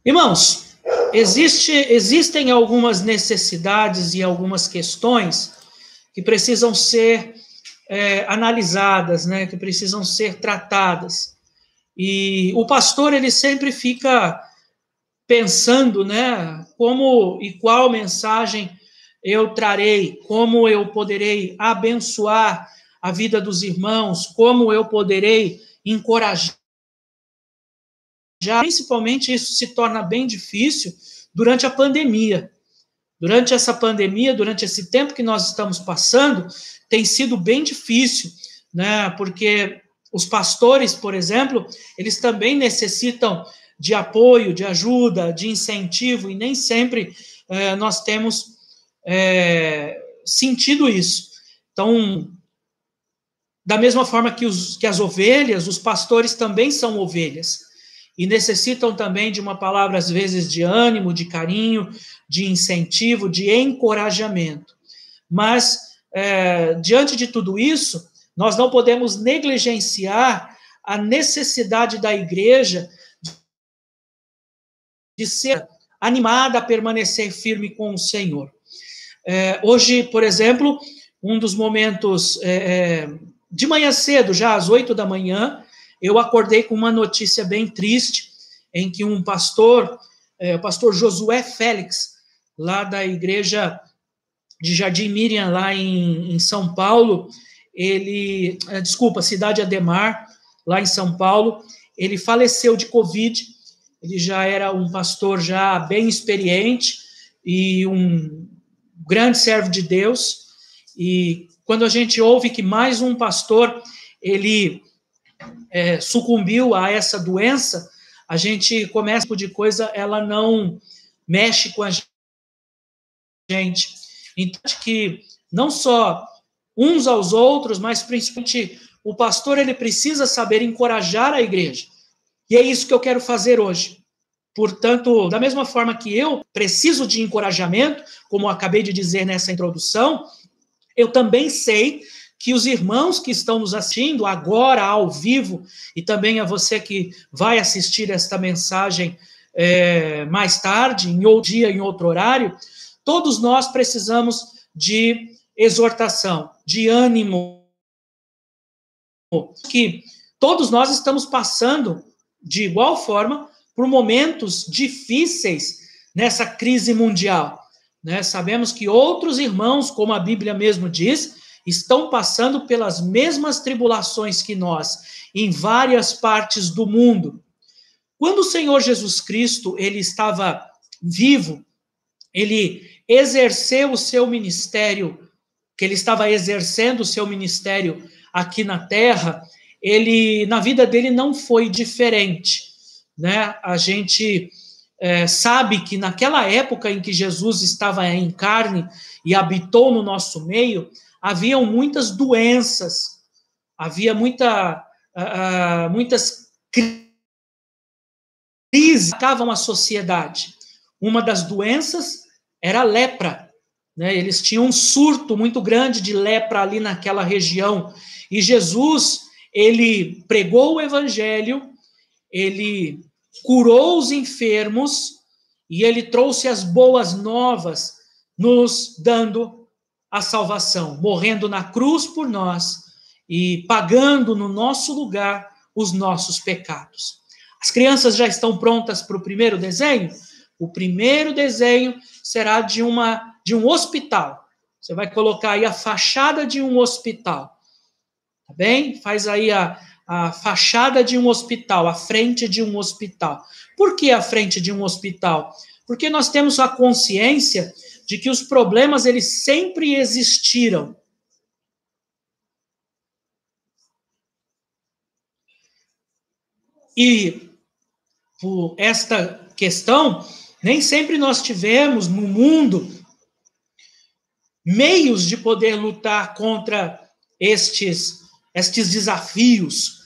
Irmãos, existem algumas necessidades e algumas questões que precisam ser analisadas, né, que precisam ser tratadas. E o pastor, ele sempre fica pensando, né, como e qual mensagem eu trarei, como eu poderei abençoar a vida dos irmãos, como eu poderei encorajar. Principalmente isso se torna bem difícil durante a pandemia. Durante essa pandemia, durante esse tempo que nós estamos passando, tem sido bem difícil, né? Porque os pastores, por exemplo, eles também necessitam de apoio, de ajuda, de incentivo, e nem sempre nós temos sentido isso. Então, da mesma forma que as ovelhas, os pastores também são ovelhas, e necessitam também de uma palavra, às vezes, de ânimo, de carinho, de incentivo, de encorajamento. Mas, diante de tudo isso, nós não podemos negligenciar a necessidade da igreja de ser animada a permanecer firme com o Senhor. Hoje, por exemplo, um dos momentos, de manhã cedo, já às 8 da manhã, eu acordei com uma notícia bem triste, em que um pastor, o pastor Josué Félix, lá da igreja de Jardim Miriam, lá em São Paulo, Cidade Ademar, lá em São Paulo, ele faleceu de Covid. Ele já era um pastor já bem experiente e um grande servo de Deus. E quando a gente ouve que mais um pastor, ele sucumbiu a essa doença, a gente começa por de coisa, ela não mexe com a gente. Então, acho que não só uns aos outros, mas principalmente o pastor, ele precisa saber encorajar a igreja. E é isso que eu quero fazer hoje. Portanto, da mesma forma que eu preciso de encorajamento, como eu acabei de dizer nessa introdução, eu também sei que os irmãos que estão nos assistindo agora ao vivo, e também a você que vai assistir esta mensagem mais tarde, em outro dia, em outro horário, todos nós precisamos de exortação, de ânimo, que todos nós estamos passando de igual forma por momentos difíceis nessa crise mundial. Né? Sabemos que outros irmãos, como a Bíblia mesmo diz, estão passando pelas mesmas tribulações que nós, em várias partes do mundo. Quando o Senhor Jesus Cristo ele estava vivo, ele exerceu o seu ministério, que ele estava exercendo o seu ministério aqui na terra, na vida dele não foi diferente. Né? A gente sabe que naquela época em que Jesus estava em carne e habitou no nosso meio, haviam muitas doenças, havia muitas crises que atacavam a sociedade. Uma das doenças era a lepra. Né? Eles tinham um surto muito grande de lepra ali naquela região. E Jesus, ele pregou o evangelho, ele curou os enfermos e ele trouxe as boas novas, nos dando a salvação, morrendo na cruz por nós e pagando no nosso lugar os nossos pecados. As crianças já estão prontas para o primeiro desenho? O primeiro desenho será de um hospital. Você vai colocar aí a fachada de um hospital. Tá bem? Faz aí a fachada de um hospital, a frente de um hospital. Por que a frente de um hospital? Porque nós temos a consciência de que os problemas, eles sempre existiram. E por esta questão, nem sempre nós tivemos no mundo meios de poder lutar contra estes desafios.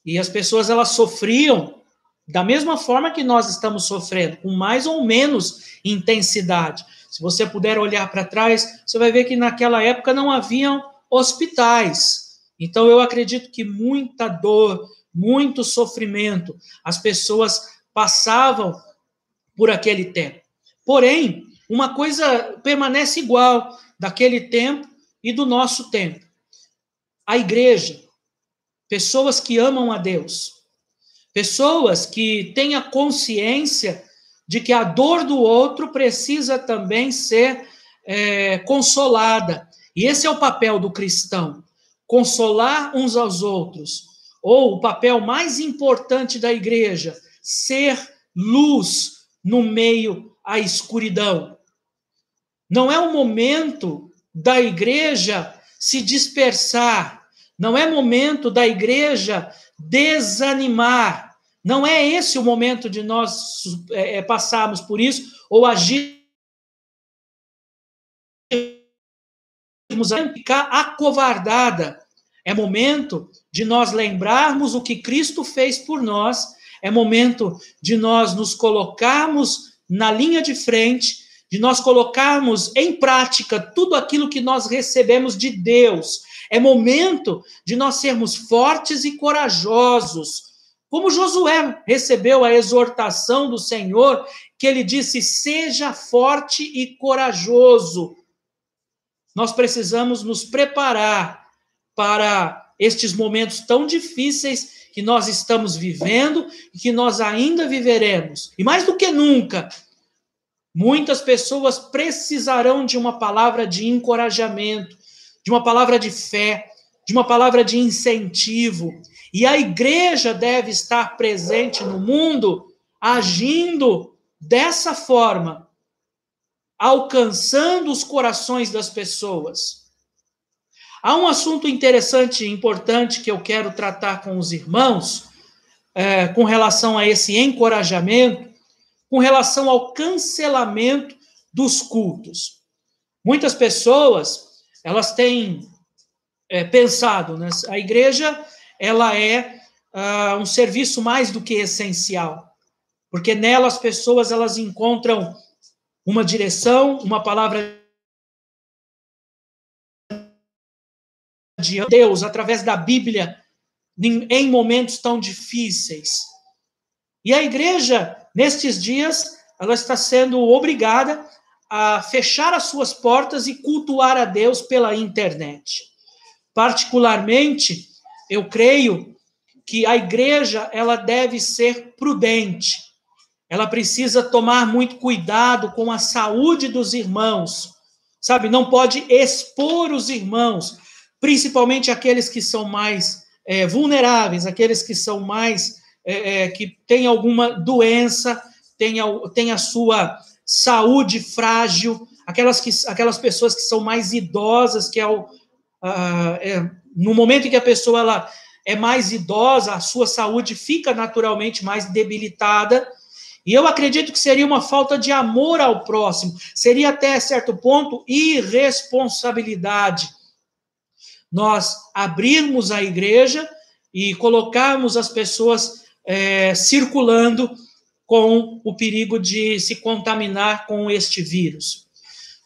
E as pessoas, elas sofriam da mesma forma que nós estamos sofrendo, com mais ou menos intensidade. Se você puder olhar para trás, você vai ver que naquela época não haviam hospitais. Então, eu acredito que muita dor, muito sofrimento, as pessoas passavam por aquele tempo. Porém, uma coisa permanece igual daquele tempo e do nosso tempo. A igreja, pessoas que amam a Deus, pessoas que têm a consciência de que a dor do outro precisa também ser consolada. E esse é o papel do cristão, consolar uns aos outros. Ou o papel mais importante da igreja, ser luz no meio à escuridão. Não é o momento da igreja se dispersar, não é momento da igreja desanimar, não é esse o momento de nós passarmos por isso, ou agirmos, ficar acovardada. É momento de nós lembrarmos o que Cristo fez por nós, é momento de nós nos colocarmos na linha de frente, de nós colocarmos em prática tudo aquilo que nós recebemos de Deus. É momento de nós sermos fortes e corajosos. Como Josué recebeu a exortação do Senhor, que ele disse, seja forte e corajoso. Nós precisamos nos preparar para estes momentos tão difíceis que nós estamos vivendo e que nós ainda viveremos. E mais do que nunca, muitas pessoas precisarão de uma palavra de encorajamento, de uma palavra de fé, de uma palavra de incentivo. E a igreja deve estar presente no mundo, agindo dessa forma, alcançando os corações das pessoas. Há um assunto interessante e importante que eu quero tratar com os irmãos, com relação a esse encorajamento, com relação ao cancelamento dos cultos. Muitas pessoas, elas têm pensado, né? A igreja, ela é um serviço mais do que essencial, porque nela as pessoas, elas encontram uma direção, uma palavra de Deus, através da Bíblia, em momentos tão difíceis. E a igreja, nestes dias, ela está sendo obrigada a fechar as suas portas e cultuar a Deus pela internet. Particularmente, eu creio que a igreja, ela deve ser prudente. Ela precisa tomar muito cuidado com a saúde dos irmãos. Sabe, não pode expor os irmãos, principalmente aqueles que são mais vulneráveis, aqueles que são mais, que têm alguma doença, têm a sua saúde frágil, aquelas pessoas que são mais idosas, que no momento em que a pessoa ela é mais idosa, a sua saúde fica naturalmente mais debilitada. E eu acredito que seria uma falta de amor ao próximo, seria até certo ponto irresponsabilidade nós abrirmos a igreja e colocarmos as pessoas circulando com o perigo de se contaminar com este vírus.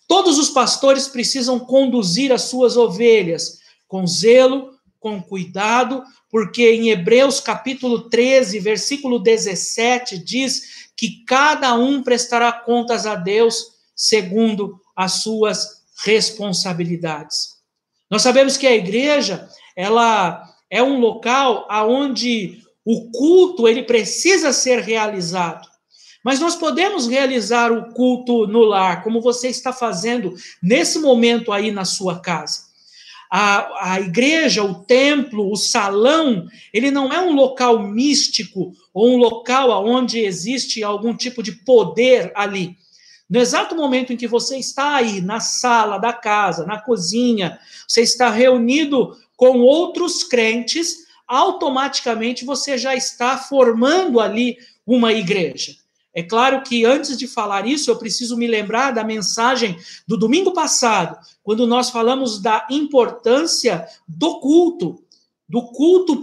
Todos os pastores precisam conduzir as suas ovelhas com zelo, com cuidado, porque em Hebreus capítulo 13, versículo 17, diz que cada um prestará contas a Deus segundo as suas responsabilidades. Nós sabemos que a igreja, ela é um local onde o culto ele precisa ser realizado. Mas nós podemos realizar o culto no lar, como você está fazendo nesse momento aí na sua casa. A igreja, o templo, o salão, ele não é um local místico ou um local onde existe algum tipo de poder ali. No exato momento em que você está aí, na sala da casa, na cozinha, você está reunido com outros crentes, automaticamente você já está formando ali uma igreja. É claro que antes de falar isso, eu preciso me lembrar da mensagem do domingo passado, quando nós falamos da importância do culto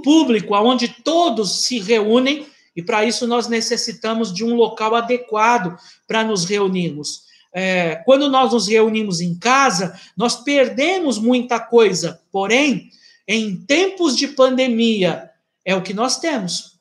público, onde todos se reúnem, e para isso nós necessitamos de um local adequado para nos reunirmos. Quando nós nos reunimos em casa, nós perdemos muita coisa, porém, em tempos de pandemia, é o que nós temos.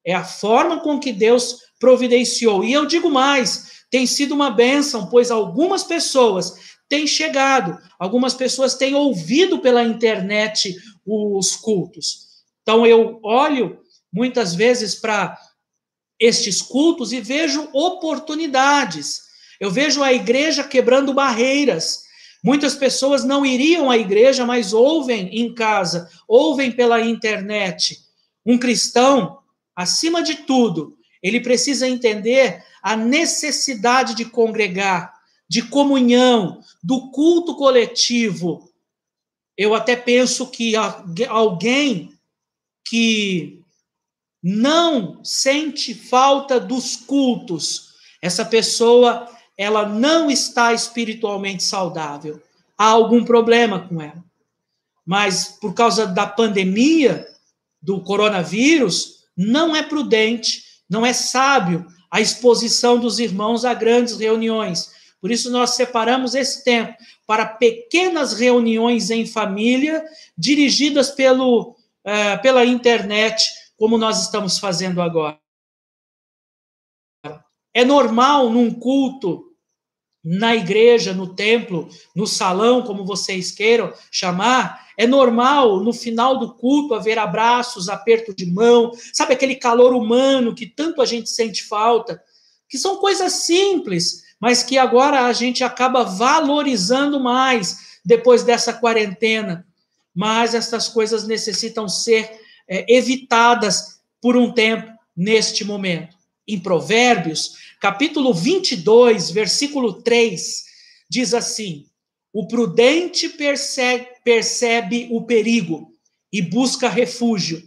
É a forma com que Deus providenciou. E eu digo mais, tem sido uma bênção, pois algumas pessoas têm chegado, algumas pessoas têm ouvido pela internet os cultos. Então eu olho muitas vezes para estes cultos e vejo oportunidades. Eu vejo a igreja quebrando barreiras. Muitas pessoas não iriam à igreja, mas ouvem em casa, ouvem pela internet. Um cristão, acima de tudo, ele precisa entender a necessidade de congregar, de comunhão, do culto coletivo. Eu até penso que alguém que não sente falta dos cultos, essa pessoa, ela não está espiritualmente saudável. Há algum problema com ela. Mas por causa da pandemia, do coronavírus, não é prudente, não é sábio a exposição dos irmãos a grandes reuniões. Por isso nós separamos esse tempo para pequenas reuniões em família, dirigidas pela internet, como nós estamos fazendo agora. É normal num culto, na igreja, no templo, no salão, como vocês queiram chamar, é normal no final do culto haver abraços, aperto de mão, sabe aquele calor humano que tanto a gente sente falta, que são coisas simples, mas que agora a gente acaba valorizando mais depois dessa quarentena. Mas essas coisas necessitam ser evitadas por um tempo neste momento. Em Provérbios, capítulo 22, versículo 3, diz assim: o prudente percebe o perigo e busca refúgio.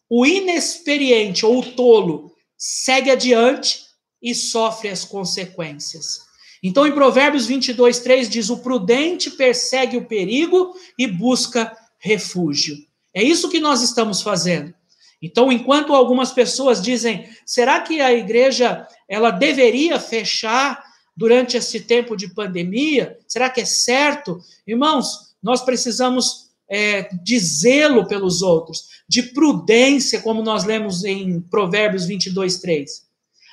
O inexperiente ou o tolo segue adiante e sofre as consequências. Então, em Provérbios 22, 3, diz: o prudente persegue o perigo e busca refúgio. É isso que nós estamos fazendo. Então, enquanto algumas pessoas dizem, será que a igreja ela deveria fechar durante esse tempo de pandemia? Será que é certo? Irmãos, nós precisamos de zelo pelos outros, de prudência, como nós lemos em Provérbios 22, 3.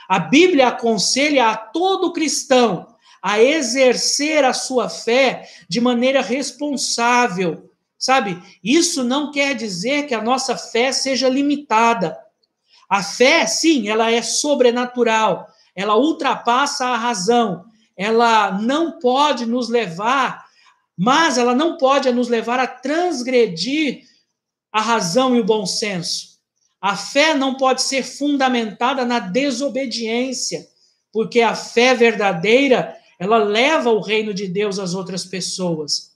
A Bíblia aconselha a todo cristão a exercer a sua fé de maneira responsável. Sabe, isso não quer dizer que a nossa fé seja limitada. A fé, sim, ela é sobrenatural, ela ultrapassa a razão, ela não pode nos levar, mas ela não pode nos levar a transgredir a razão e o bom senso. A fé não pode ser fundamentada na desobediência, porque a fé verdadeira, ela leva o reino de Deus às outras pessoas.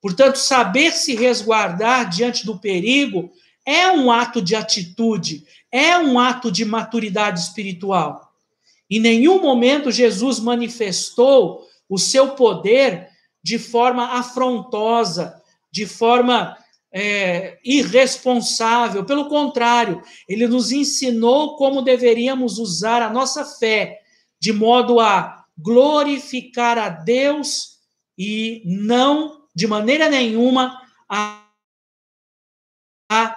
Portanto, saber se resguardar diante do perigo é um ato de atitude, é um ato de maturidade espiritual. Em nenhum momento Jesus manifestou o seu poder de forma afrontosa, de forma irresponsável. Pelo contrário, ele nos ensinou como deveríamos usar a nossa fé, de modo a glorificar a Deus e não de maneira nenhuma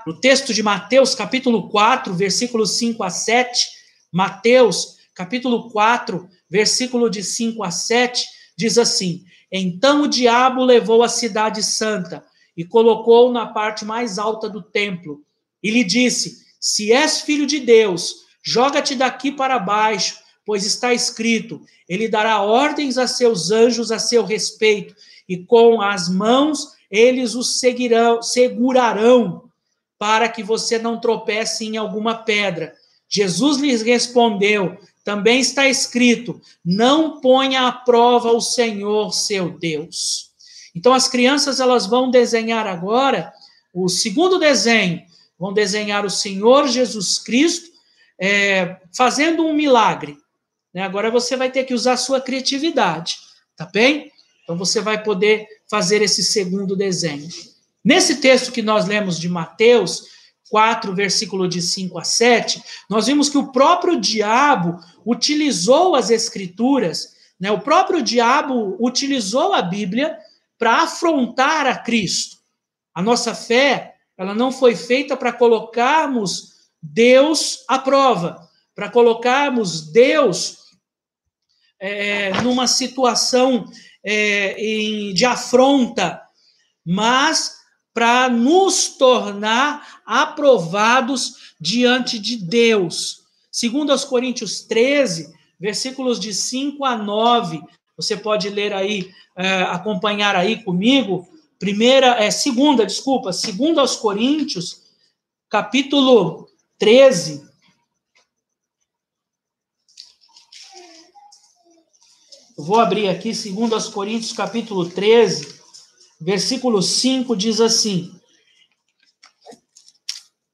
no texto de Mateus, capítulo 4, versículos 5 a 7, Mateus, capítulo 4, versículo de 5 a 7, diz assim: então o diabo levou a cidade santa e colocou-o na parte mais alta do templo, e lhe disse: se és filho de Deus, joga-te daqui para baixo, pois está escrito, ele dará ordens a seus anjos a seu respeito, e com as mãos eles os segurarão, para que você não tropece em alguma pedra. Jesus lhes respondeu, também está escrito, não ponha à prova o Senhor seu Deus. Então as crianças elas vão desenhar agora o segundo desenho, vão desenhar o Senhor Jesus Cristo fazendo um milagre. Agora você vai ter que usar a sua criatividade, tá bem? Então você vai poder fazer esse segundo desenho. Nesse texto que nós lemos de Mateus 4, versículo de 5 a 7, nós vimos que o próprio diabo utilizou as escrituras, o próprio diabo utilizou a Bíblia para afrontar a Cristo. A nossa fé, ela não foi feita para colocarmos Deus à prova, para colocarmos Deus numa situação de afronta, mas para nos tornar aprovados diante de Deus. Segundo aos Coríntios 13, versículos de 5 a 9, você pode ler aí, acompanhar aí comigo. Segundo aos Coríntios, capítulo 13. Eu vou abrir aqui, segundo aos Coríntios, capítulo 13, versículo 5, diz assim: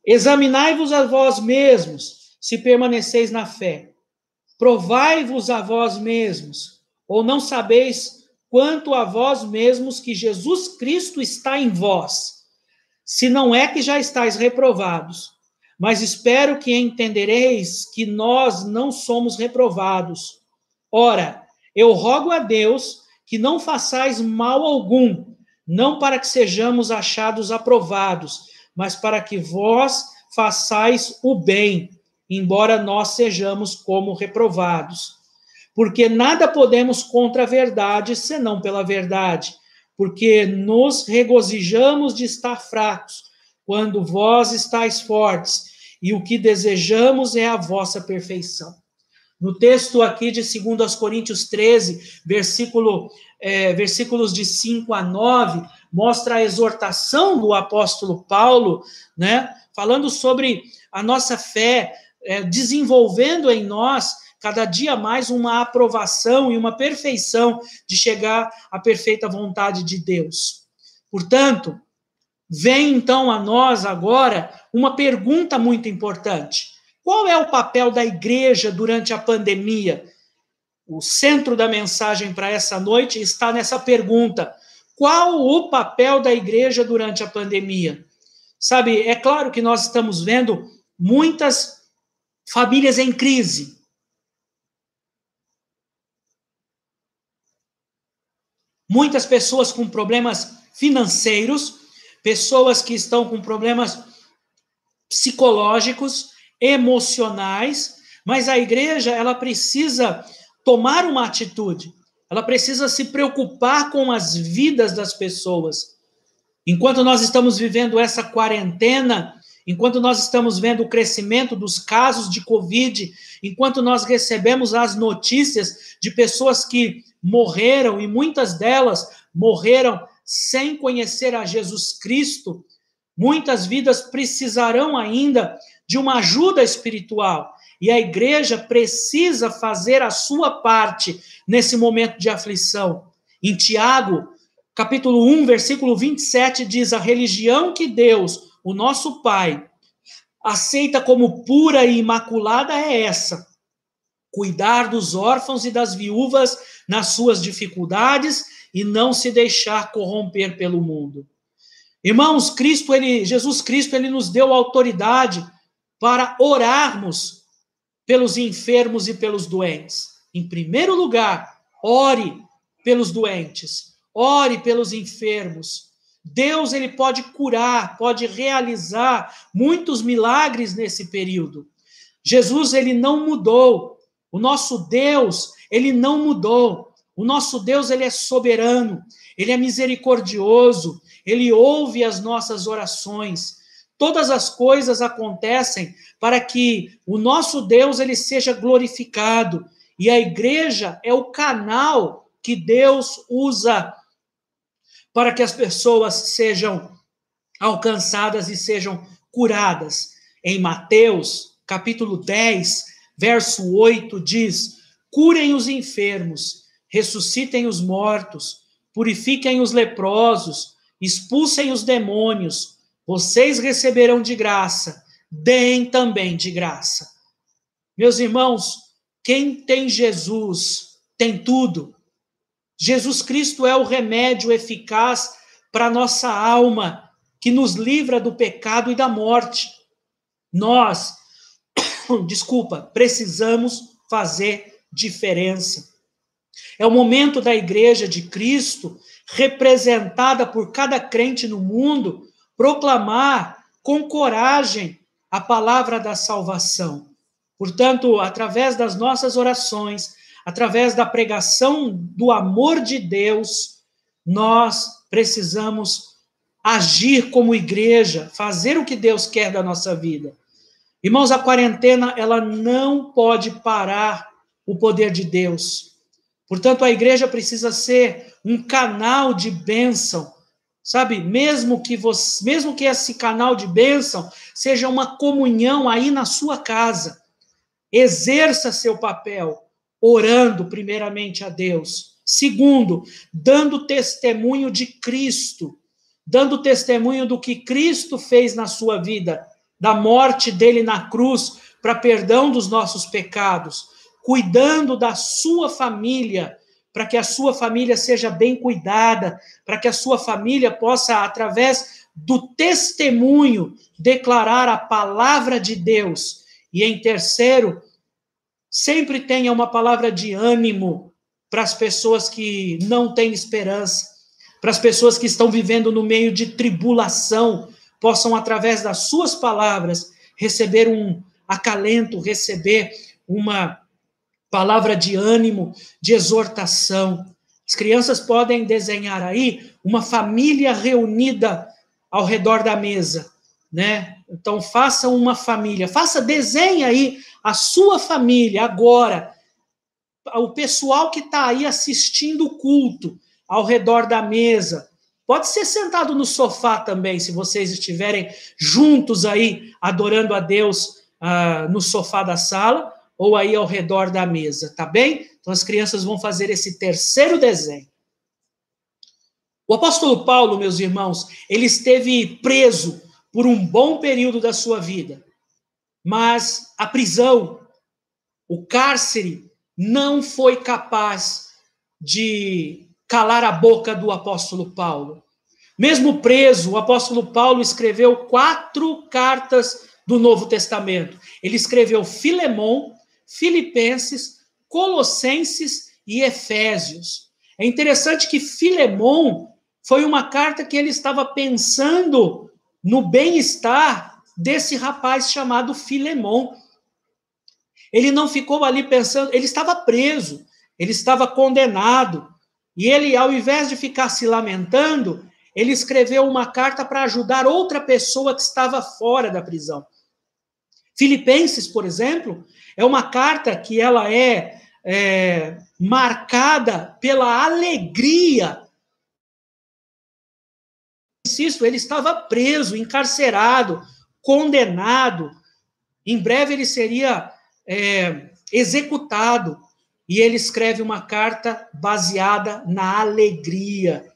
examinai-vos a vós mesmos, se permaneceis na fé. Provai-vos a vós mesmos, ou não sabeis quanto a vós mesmos que Jesus Cristo está em vós, se não é que já estáis reprovados. Mas espero que entendereis que nós não somos reprovados. Ora, eu rogo a Deus que não façais mal algum, não para que sejamos achados aprovados, mas para que vós façais o bem, embora nós sejamos como reprovados. Porque nada podemos contra a verdade, senão pela verdade, porque nos regozijamos de estar fracos, quando vós estáis fortes, e o que desejamos é a vossa perfeição. No texto aqui de 2 aos Coríntios 13, versículos de 5 a 9, mostra a exortação do apóstolo Paulo, né, falando sobre a nossa fé, desenvolvendo em nós cada dia mais uma aprovação e uma perfeição de chegar à perfeita vontade de Deus. Portanto, vem então a nós agora uma pergunta muito importante. Qual é o papel da igreja durante a pandemia? O centro da mensagem para essa noite está nessa pergunta. Qual o papel da igreja durante a pandemia? Sabe, é claro que nós estamos vendo muitas famílias em crise. Muitas pessoas com problemas financeiros, pessoas que estão com problemas psicológicos, emocionais, mas a igreja, ela precisa tomar uma atitude, ela precisa se preocupar com as vidas das pessoas. Enquanto nós estamos vivendo essa quarentena, enquanto nós estamos vendo o crescimento dos casos de Covid, enquanto nós recebemos as notícias de pessoas que morreram, e muitas delas morreram sem conhecer a Jesus Cristo, muitas vidas precisarão ainda de uma ajuda espiritual. E a igreja precisa fazer a sua parte nesse momento de aflição. Em Tiago, capítulo 1, versículo 27, diz: a religião que Deus, o nosso Pai, aceita como pura e imaculada é essa: cuidar dos órfãos e das viúvas nas suas dificuldades e não se deixar corromper pelo mundo. Irmãos, Jesus Cristo, ele nos deu autoridade para orarmos pelos enfermos e pelos doentes. Em primeiro lugar, ore pelos doentes, ore pelos enfermos. Deus, ele pode curar, pode realizar muitos milagres nesse período. Jesus, ele não mudou. O nosso Deus, ele não mudou. O nosso Deus, ele é soberano, ele é misericordioso, ele ouve as nossas orações. Todas as coisas acontecem para que o nosso Deus, ele seja glorificado. E a igreja é o canal que Deus usa para que as pessoas sejam alcançadas e sejam curadas. Em Mateus, capítulo 10, verso 8, diz: curem os enfermos, ressuscitem os mortos, purifiquem os leprosos, expulsem os demônios, vocês receberão de graça, deem também de graça. Meus irmãos, quem tem Jesus tem tudo. Jesus Cristo é o remédio eficaz para a nossa alma, que nos livra do pecado e da morte. Nós, precisamos fazer diferença. É o momento da igreja de Cristo, representada por cada crente no mundo, proclamar com coragem a palavra da salvação. Portanto, através das nossas orações, através da pregação do amor de Deus, nós precisamos agir como igreja, fazer o que Deus quer da nossa vida. Irmãos, a quarentena, ela não pode parar o poder de Deus. Portanto, a igreja precisa ser um canal de bênção, sabe? Mesmo que esse canal de bênção seja uma comunhão aí na sua casa, exerça seu papel, orando primeiramente a Deus. Segundo, dando testemunho de Cristo, dando testemunho do que Cristo fez na sua vida, da morte dele na cruz para perdão dos nossos pecados, cuidando da sua família, para que a sua família seja bem cuidada, para que a sua família possa, através do testemunho, declarar a palavra de Deus. E em terceiro, sempre tenha uma palavra de ânimo para as pessoas que não têm esperança, para as pessoas que estão vivendo no meio de tribulação, possam, através das suas palavras, receber um acalento, receber uma palavra de ânimo, de exortação. As crianças podem desenhar aí uma família reunida ao redor da mesa, né? Então, faça uma família, desenhe aí a sua família agora, o pessoal que está aí assistindo o culto ao redor da mesa. Pode ser sentado no sofá também, se vocês estiverem juntos aí, adorando a Deus no sofá da sala, ou aí ao redor da mesa, tá bem? Então as crianças vão fazer esse terceiro desenho. O apóstolo Paulo, meus irmãos, ele esteve preso por um bom período da sua vida, mas a prisão, o cárcere, não foi capaz de calar a boca do apóstolo Paulo. Mesmo preso, o apóstolo Paulo escreveu 4 cartas do Novo Testamento. Ele escreveu Filemon, Filipenses, Colossenses e Efésios. É interessante que Filemon foi uma carta que ele estava pensando no bem-estar desse rapaz chamado Filemon. Ele não ficou ali pensando, ele estava preso, ele estava condenado, e ele, ao invés de ficar se lamentando, ele escreveu uma carta para ajudar outra pessoa que estava fora da prisão. Filipenses, por exemplo, é uma carta que ela é marcada pela alegria. Insisto, ele estava preso, encarcerado, condenado. Em breve ele seria executado. E ele escreve uma carta baseada na alegria.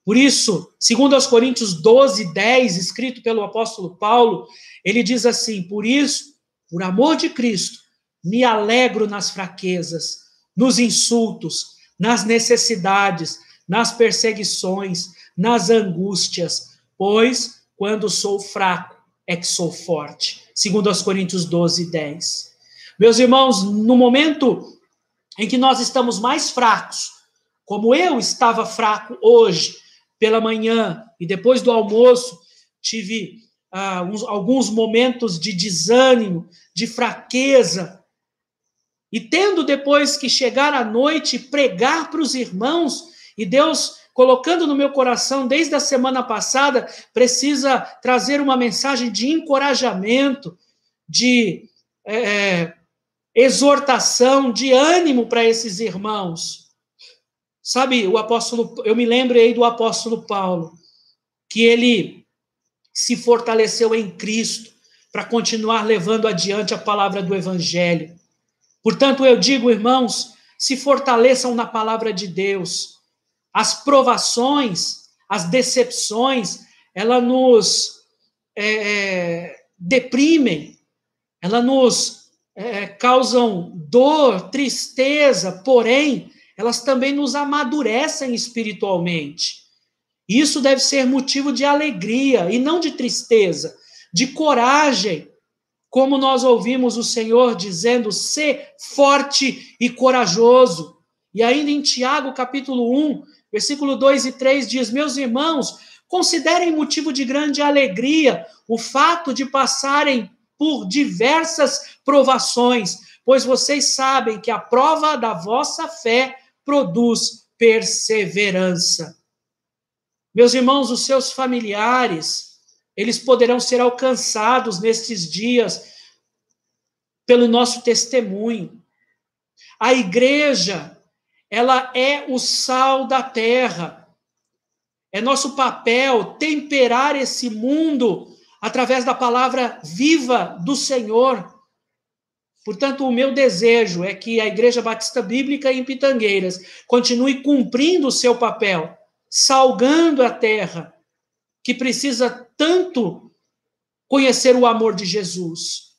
Por isso, segundo aos Coríntios 12:10, escrito pelo apóstolo Paulo, ele diz assim: por isso, por amor de Cristo, me alegro nas fraquezas, nos insultos, nas necessidades, nas perseguições, nas angústias, pois quando sou fraco é que sou forte. Segundo aos Coríntios 12:10. Meus irmãos, no momento em que nós estamos mais fracos, como eu estava fraco hoje, pela manhã, e depois do almoço, tive alguns momentos de desânimo, de fraqueza, e tendo depois que chegar à noite, pregar para os irmãos, e Deus colocando no meu coração, desde a semana passada, precisa trazer uma mensagem de encorajamento, de exortação, de ânimo para esses irmãos. Sabe, eu me lembro aí do apóstolo Paulo, que ele se fortaleceu em Cristo para continuar levando adiante a palavra do Evangelho. Portanto, eu digo, irmãos, se fortaleçam na palavra de Deus. As provações, as decepções, elas nos deprimem, elas nos causam dor, tristeza, porém, elas também nos amadurecem espiritualmente. Isso deve ser motivo de alegria e não de tristeza, de coragem, como nós ouvimos o Senhor dizendo: "Sê forte e corajoso". E ainda em Tiago, capítulo 1, versículo 2 e 3, diz: "Meus irmãos, considerem motivo de grande alegria o fato de passarem por diversas provações, pois vocês sabem que a prova da vossa fé produz perseverança. Meus irmãos, os seus familiares, eles poderão ser alcançados nestes dias pelo nosso testemunho. A igreja, ela é o sal da terra. É nosso papel temperar esse mundo através da palavra viva do Senhor. Portanto, o meu desejo é que a Igreja Batista Bíblica em Pitangueiras continue cumprindo o seu papel, salgando a terra, que precisa tanto conhecer o amor de Jesus.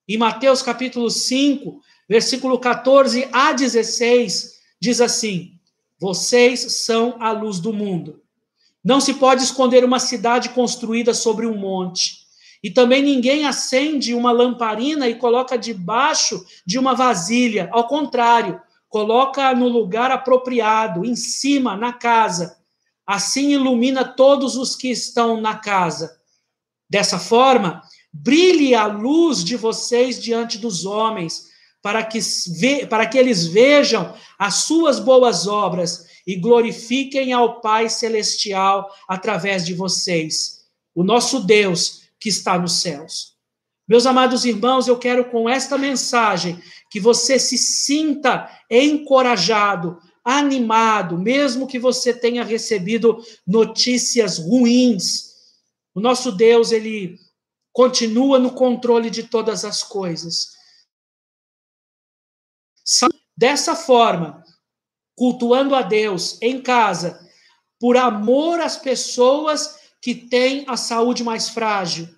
Em Mateus capítulo 5, versículo 14 a 16, diz assim: vocês são a luz do mundo. Não se pode esconder uma cidade construída sobre um monte. E também ninguém acende uma lamparina e coloca debaixo de uma vasilha. Ao contrário, coloca no lugar apropriado, em cima, na casa. Assim ilumina todos os que estão na casa. Dessa forma, brilhe a luz de vocês diante dos homens, para que eles vejam as suas boas obras e glorifiquem ao Pai Celestial através de vocês, o nosso Deus que está nos céus. Meus amados irmãos, eu quero com esta mensagem que você se sinta encorajado, animado, mesmo que você tenha recebido notícias ruins. O nosso Deus, ele continua no controle de todas as coisas. Dessa forma, cultuando a Deus em casa, por amor às pessoas que têm a saúde mais frágil.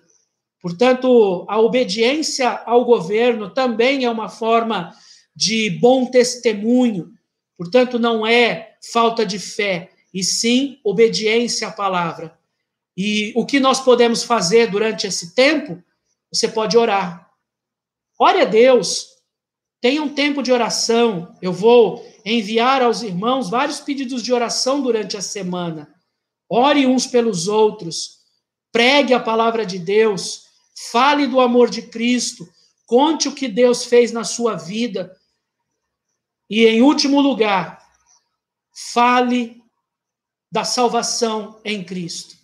Portanto, a obediência ao governo também é uma forma de bom testemunho. Portanto, não é falta de fé, e sim obediência à palavra. E o que nós podemos fazer durante esse tempo? Você pode orar. Ore a Deus. Tenha um tempo de oração. Eu vou enviar aos irmãos vários pedidos de oração durante a semana. Ore uns pelos outros. Pregue a palavra de Deus. Fale do amor de Cristo. Conte o que Deus fez na sua vida. E, em último lugar, fale da salvação em Cristo.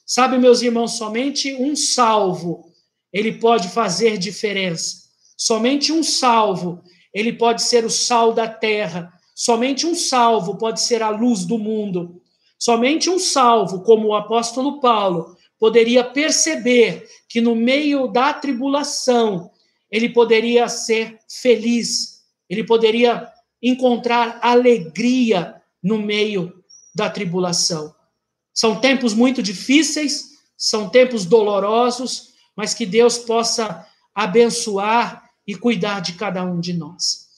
Sabe, meus irmãos, somente um salvo, ele pode fazer diferença. Somente um salvo, ele pode ser o sal da terra. Somente um salvo pode ser a luz do mundo. Somente um salvo, como o apóstolo Paulo, poderia perceber que no meio da tribulação, ele poderia ser feliz. Ele poderia encontrar alegria no meio da tribulação. São tempos muito difíceis, são tempos dolorosos, mas que Deus possa abençoar e cuidar de cada um de nós.